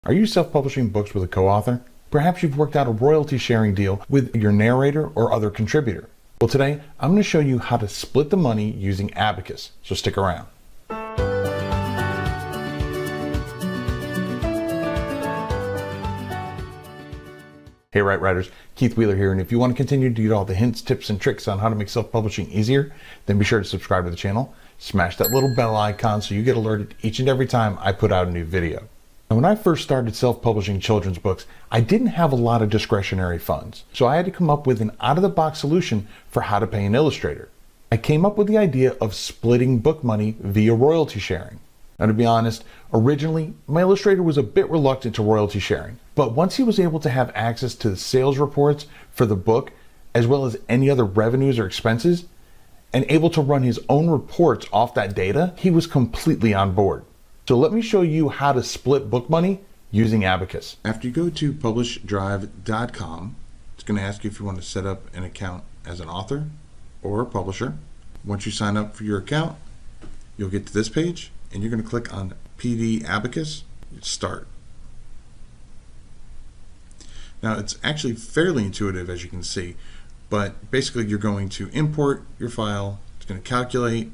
Are you self-publishing books with a co-author? Perhaps you've worked out a royalty sharing deal with your narrator or other contributor. Well, today I'm going to show you how to split the money using Abacus, so stick around. Hey Right Writers, Keith Wheeler here, and if you want to continue to get all the hints, tips, and tricks on how to make self-publishing easier, then be sure to subscribe to the channel, smash that little bell icon so you get alerted each and every time I put out a new video. Now, when I first started self-publishing children's books, I didn't have a lot of discretionary funds, so I had to come up with an out-of-the-box solution for how to pay an illustrator. I came up with the idea of splitting book money via royalty sharing. Now, to be honest, originally, my illustrator was a bit reluctant to royalty sharing, but once he was able to have access to the sales reports for the book, as well as any other revenues or expenses, and able to run his own reports off that data, he was completely on board. So let me show you how to split book money using Abacus. After you go to publishdrive.com, it's going to ask you if you want to set up an account as an author or a publisher. Once you sign up for your account, you'll get to this page, and you're going to click on PD Abacus, Start. Now it's actually fairly intuitive, as you can see, but basically you're going to import your file, it's going to calculate,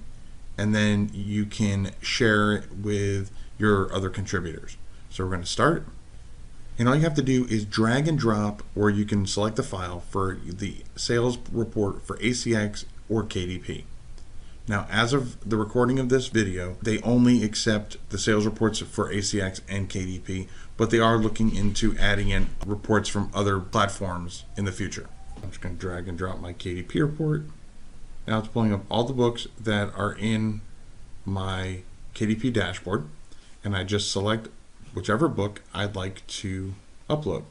and then you can share it with your other contributors. So we're going to start, and all you have to do is drag and drop, or you can select the file for the sales report for ACX or KDP. Now, as of the recording of this video, they only accept the sales reports for ACX and KDP, but they are looking into adding in reports from other platforms in the future. I'm just going to drag and drop my KDP report. Now it's pulling up all the books that are in my KDP dashboard, and I just select whichever book I'd like to upload.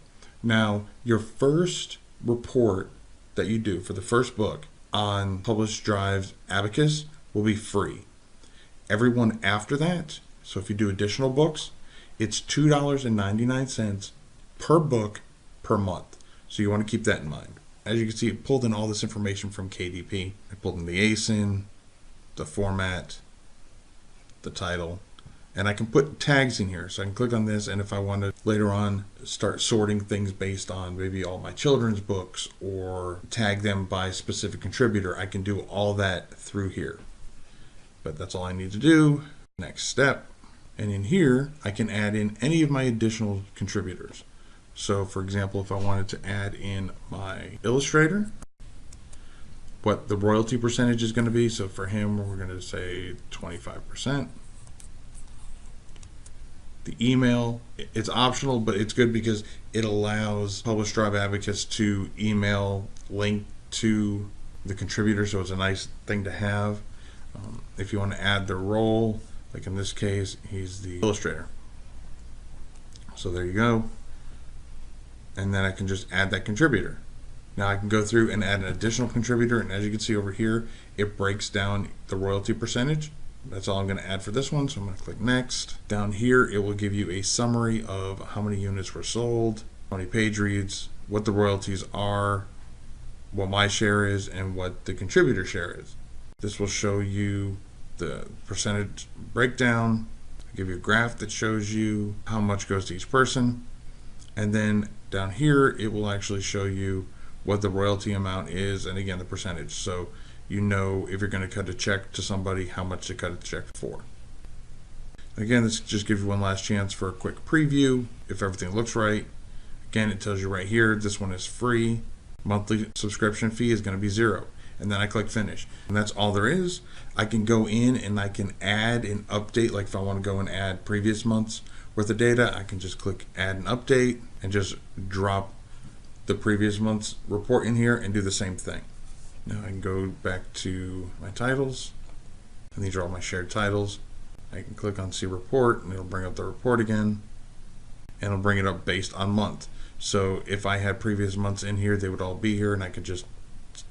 Now, your first report that you do for the first book on Publish Drive's Abacus will be free. Everyone after that, so if you do additional books, it's $2.99 per book per month. So you want to keep that in mind. As you can see, it pulled in all this information from KDP. I pulled in the ASIN, the format, the title, and I can put tags in here. So I can click on this, and if I want to later on start sorting things based on maybe all my children's books or tag them by specific contributor, I can do all that through here. But that's all I need to do. Next step. And in here, I can add in any of my additional contributors. So for example, if I wanted to add in my illustrator, what the royalty percentage is going to be. So for him, we're going to say 25%. The email, it's optional, but it's good because it allows Publish Drive Abacus to email link to the contributor, so it's a nice thing to have. If you want to add the role, like in this case, he's the illustrator. So there you go. And then I can just add that contributor. Now I can go through and add an additional contributor, and as you can see over here, it breaks down the royalty percentage. That's all I'm going to add for this one, so I'm going to click next. Down here, it will give you a summary of how many units were sold, how many page reads, what the royalties are, what my share is, and what the contributor share is. This will show you the percentage breakdown, give you a graph that shows you how much goes to each person, and then down here, it will actually show you what the royalty amount is, and again, the percentage. So you know if you're going to cut a check to somebody, how much to cut a check for. Again, this just gives you one last chance for a quick preview. If everything looks right, again, it tells you right here, this one is free. Monthly subscription fee is going to be $0. And then I click finish. And that's all there is. I can go in and I can add and update, like if I want to go and add previous months worth of data, I can just click add and update and just drop the previous month's report in here and do the same thing. Now I can go back to my titles, and these are all my shared titles. I can click on see report, and it'll bring up the report again, and it'll bring it up based on month. So if I had previous months in here, they would all be here, and I could just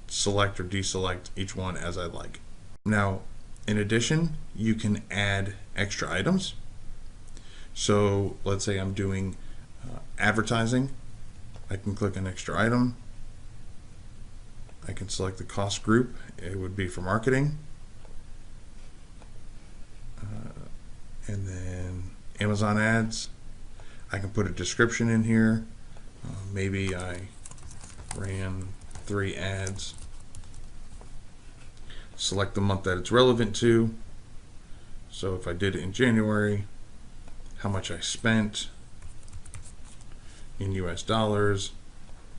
select or deselect each one as I like. Now, in addition, you can add extra items. So let's say I'm doing advertising. I can click an extra item. I can select the cost group. It would be for marketing. And then Amazon ads. I can put a description in here. Maybe I ran 3 ads. Select the month that it's relevant to. So if I did it in January, how much I spent in US dollars,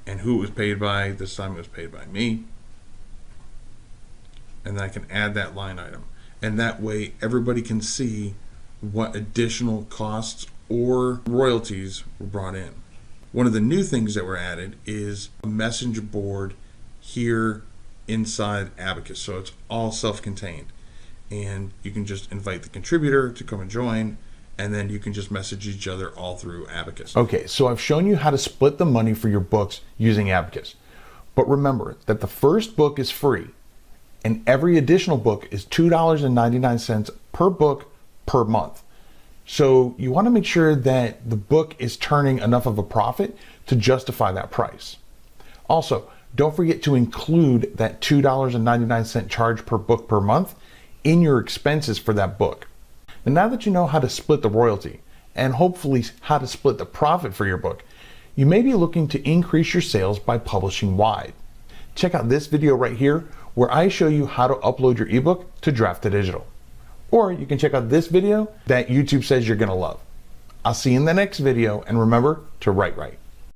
and who it was paid by. This time it was paid by me. And then I can add that line item. And that way everybody can see what additional costs or royalties were brought in. One of the new things that were added is a messenger board here inside Abacus. So it's all self-contained. And you can just invite the contributor to come and join, and then you can just message each other all through Abacus. Okay, so I've shown you how to split the money for your books using Abacus. But remember that the first book is free, and every additional book is $2.99 per book per month. So you want to make sure that the book is turning enough of a profit to justify that price. Also, don't forget to include that $2.99 charge per book per month in your expenses for that book. And now that you know how to split the royalty and hopefully how to split the profit for your book, you may be looking to increase your sales by publishing wide. Check out this video right here where I show you how to upload your ebook to Draft2Digital. Or you can check out this video that YouTube says you're going to love. I'll see you in the next video, and remember to write right.